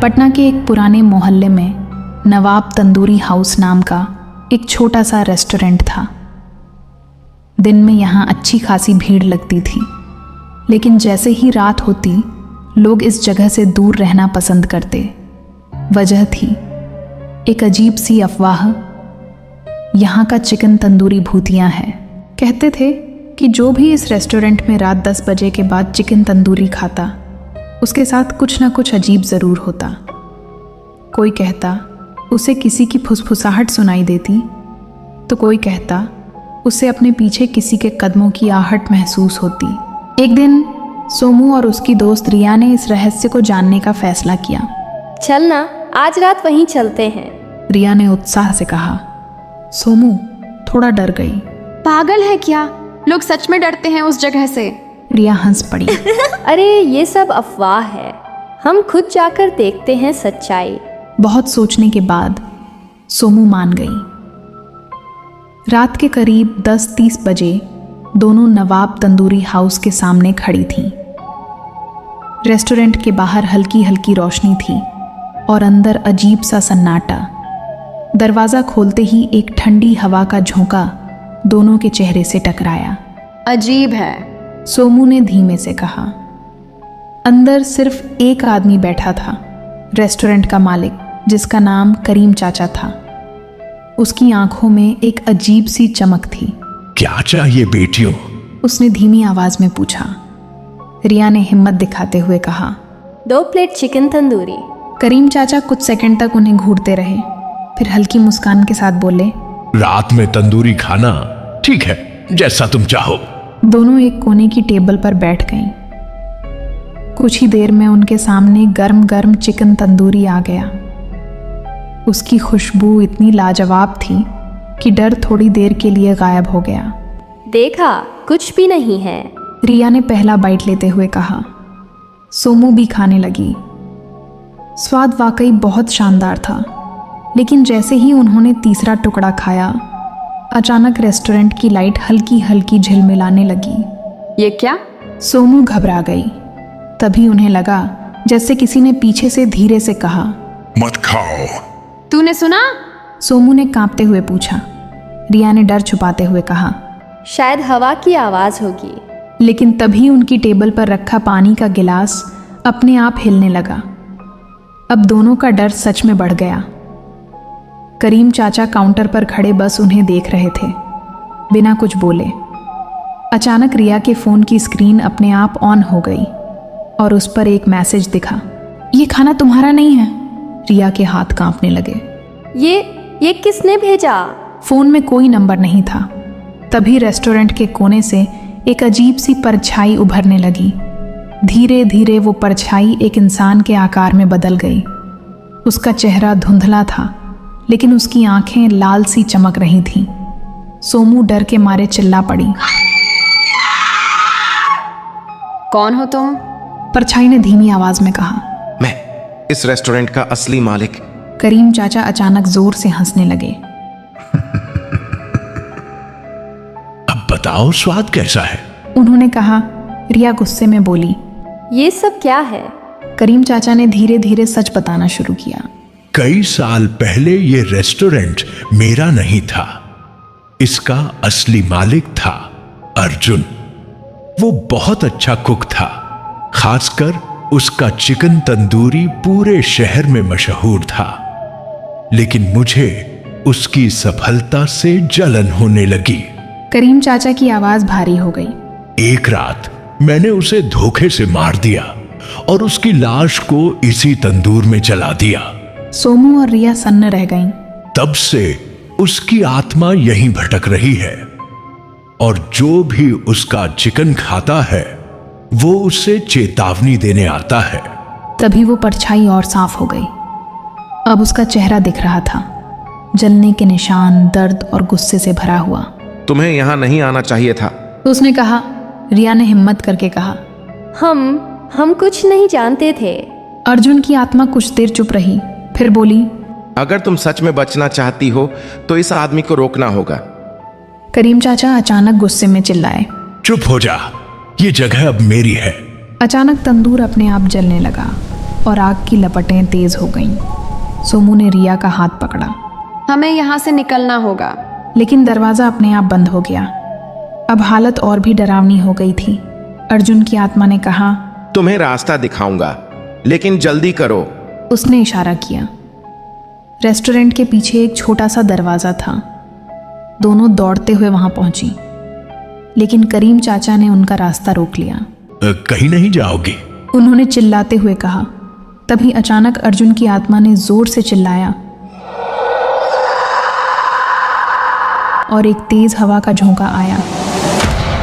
पटना के एक पुराने मोहल्ले में नवाब तंदूरी हाउस नाम का एक छोटा सा रेस्टोरेंट था। दिन में यहाँ अच्छी खासी भीड़ लगती थी, लेकिन जैसे ही रात होती लोग इस जगह से दूर रहना पसंद करते। वजह थी एक अजीब सी अफवाह, यहाँ का चिकन तंदूरी भूतिया है। कहते थे कि जो भी इस रेस्टोरेंट में रात 10 बजे के बाद चिकन तंदूरी खाता उसके साथ कुछ ना कुछ अजीब ज़रूर होता। कोई कहता उसे किसी की फुसफुसाहट सुनाई देती, तो कोई कहता उसे अपने पीछे किसी के कदमों की आहट महसूस होती। एक दिन सोमू और उसकी दोस्त रिया ने इस रहस्य को जानने का फैसला किया। चल ना, आज रात वहीं चलते हैं, रिया ने उत्साह से कहा। सोमू थोड़ा डर गई। पागल है क्या, लोग सच में डरते हैं उस जगह से। रिया हंस पड़ी। अरे ये सब अफवाह है, हम खुद जाकर देखते हैं सच्चाई। बहुत सोचने के बाद सोमू मान गई। रात के करीब 10:30 बजे दोनों नवाब तंदूरी हाउस के सामने खड़ी थीं। रेस्टोरेंट के बाहर हल्की हल्की रोशनी थी और अंदर अजीब सा सन्नाटा। दरवाज़ा खोलते ही एक ठंडी हवा का झोंका दोनों के चेहरे से टकराया। अजीब है, सोमू ने धीमे से कहा। अंदर सिर्फ एक आदमी बैठा था, रेस्टोरेंट का मालिक, जिसका नाम करीम चाचा था। उसकी आंखों में एक अजीब सी चमक थी। क्या चाहिए बेटियों? उसने धीमी आवाज में पूछा। रिया ने हिम्मत दिखाते हुए कहा, 2 प्लेट चिकन तंदूरी। करीम चाचा कुछ सेकंड तक उन्हें घूरते रहे, फिर हल्की मुस्कान के साथ बोले, रात में तंदूरी खाना ठीक है, जैसा तुम चाहो। दोनों एक कोने की टेबल पर बैठ गईं। कुछ ही देर में उनके सामने गर्म गर्म चिकन तंदूरी आ गया। उसकी खुशबू इतनी लाजवाब थी कि डर थोड़ी देर के लिए गायब हो गया। देखा, कुछ भी नहीं है, रिया ने पहला बाइट लेते हुए कहा। सोमू भी खाने लगी। स्वाद वाकई बहुत शानदार था, लेकिन जैसे ही उन्होंने तीसरा टुकड़ा खाया, अचानक रेस्टोरेंट की लाइट हल्की हल्की झिलमिलाने लगी। ये क्या? सोमू घबरा गई। तभी उन्हें लगा जैसे किसी ने पीछे से धीरे से कहा, मत खाओ। तूने सुना? सोमू ने कांपते हुए पूछा। रिया ने डर छुपाते हुए कहा, शायद हवा की आवाज होगी। लेकिन तभी उनकी टेबल पर रखा पानी का गिलास अपने आप हिलने लगा। अब दोनों का डर सच में बढ़ गया। करीम चाचा काउंटर पर खड़े बस उन्हें देख रहे थे, बिना कुछ बोले। अचानक रिया के फ़ोन की स्क्रीन अपने आप ऑन हो गई और उस पर एक मैसेज दिखा, ये खाना तुम्हारा नहीं है। रिया के हाथ कांपने लगे। ये किसने भेजा? फ़ोन में कोई नंबर नहीं था। तभी रेस्टोरेंट के कोने से एक अजीब सी परछाई उभरने लगी। धीरे धीरे वो परछाई एक इंसान के आकार में बदल गई। उसका चेहरा धुंधला था, लेकिन उसकी आंखें लाल सी चमक रही थीं। सोमू डर के मारे चिल्ला पड़ी। कौन हो तुम? परछाई ने धीमी आवाज में कहा, मैं इस रेस्टोरेंट का असली मालिक। करीम चाचा अचानक जोर से हंसने लगे। अब बताओ स्वाद कैसा है? उन्होंने कहा। रिया गुस्से में बोली, ये सब क्या है? करीम चाचा ने धीरे धीरे सच बताना शुरू किया। कई साल पहले ये रेस्टोरेंट मेरा नहीं था। इसका असली मालिक था अर्जुन। वो बहुत अच्छा कुक था, खासकर उसका चिकन तंदूरी पूरे शहर में मशहूर था। लेकिन मुझे उसकी सफलता से जलन होने लगी। करीम चाचा की आवाज भारी हो गई। एक रात मैंने उसे धोखे से मार दिया और उसकी लाश को इसी तंदूर में जला दिया। सोमू और रिया सन्न रह गईं। तब से उसकी आत्मा यहीं भटक रही है और जो भी उसका चिकन खाता है वो उसे चेतावनी देने आता है। तभी वो परछाई और साफ हो गई। अब उसका चेहरा दिख रहा था, जलने के निशान, दर्द और गुस्से से भरा हुआ। तुम्हें यहाँ नहीं आना चाहिए था, उसने कहा। रिया ने हिम्मत करके कहा, हम कुछ नहीं जानते थे। अर्जुन की आत्मा कुछ देर चुप रही, फिर बोली, अगर तुम सच में बचना चाहती हो तो इस आदमी को रोकना होगा। करीम चाचा अचानक गुस्से में चिल्लाए, चुप हो जा, ये जगह अब मेरी है। अचानक तंदूर अपने आप जलने लगा। और आग की लपटें तेज हो गईं। सोमू ने रिया का हाथ पकड़ा, हमें यहाँ से निकलना होगा। लेकिन दरवाज़ा अपने आप बंद हो गया। अब हालत और भी डरावनी हो गई थी। अर्जुन की आत्मा ने कहा, तुम्हें रास्ता दिखाऊंगा, लेकिन जल्दी करो। उसने इशारा किया। रेस्टोरेंट के पीछे एक छोटा सा दरवाज़ा था। दोनों दौड़ते हुए वहां पहुंची, लेकिन करीम चाचा ने उनका रास्ता रोक लिया। कहीं नहीं जाओगे? उन्होंने चिल्लाते हुए कहा। तभी अचानक अर्जुन की आत्मा ने जोर से चिल्लाया और एक तेज हवा का झोंका आया।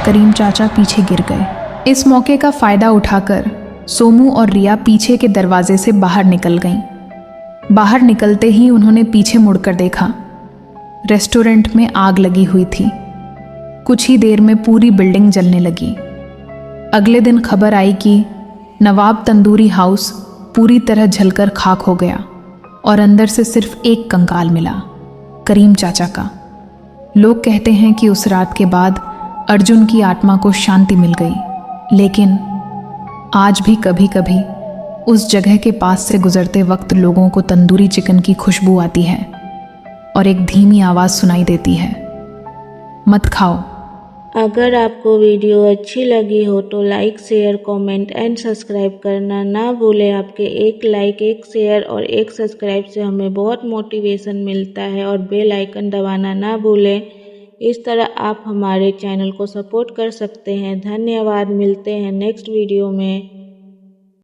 करीम चाचा पीछे गिर गए। इस मौके का फायदा उठाकर सोमू और रिया पीछे के दरवाजे से बाहर निकल गईं। बाहर निकलते ही उन्होंने पीछे मुड़कर देखा। रेस्टोरेंट में आग लगी हुई थी। कुछ ही देर में पूरी बिल्डिंग जलने लगी। अगले दिन खबर आई कि नवाब तंदूरी हाउस पूरी तरह जलकर खाक हो गया और अंदर से सिर्फ एक कंकाल मिला, करीम चाचा का। लोग कहते हैं कि उस रात के बाद अर्जुन की आत्मा को शांति मिल गई, लेकिन आज भी कभी कभी उस जगह के पास से गुजरते वक्त लोगों को तंदूरी चिकन की खुशबू आती है और एक धीमी आवाज़ सुनाई देती है, मत खाओ। अगर आपको वीडियो अच्छी लगी हो तो like, share, comment and subscribe करना ना भूलें। आपके एक लाइक, एक शेयर और एक सब्सक्राइब से हमें बहुत मोटिवेशन मिलता है, और बेल आइकन दबाना ना भूलें। इस तरह आप हमारे चैनल को सपोर्ट कर सकते हैं। धन्यवाद। मिलते हैं नेक्स्ट वीडियो में।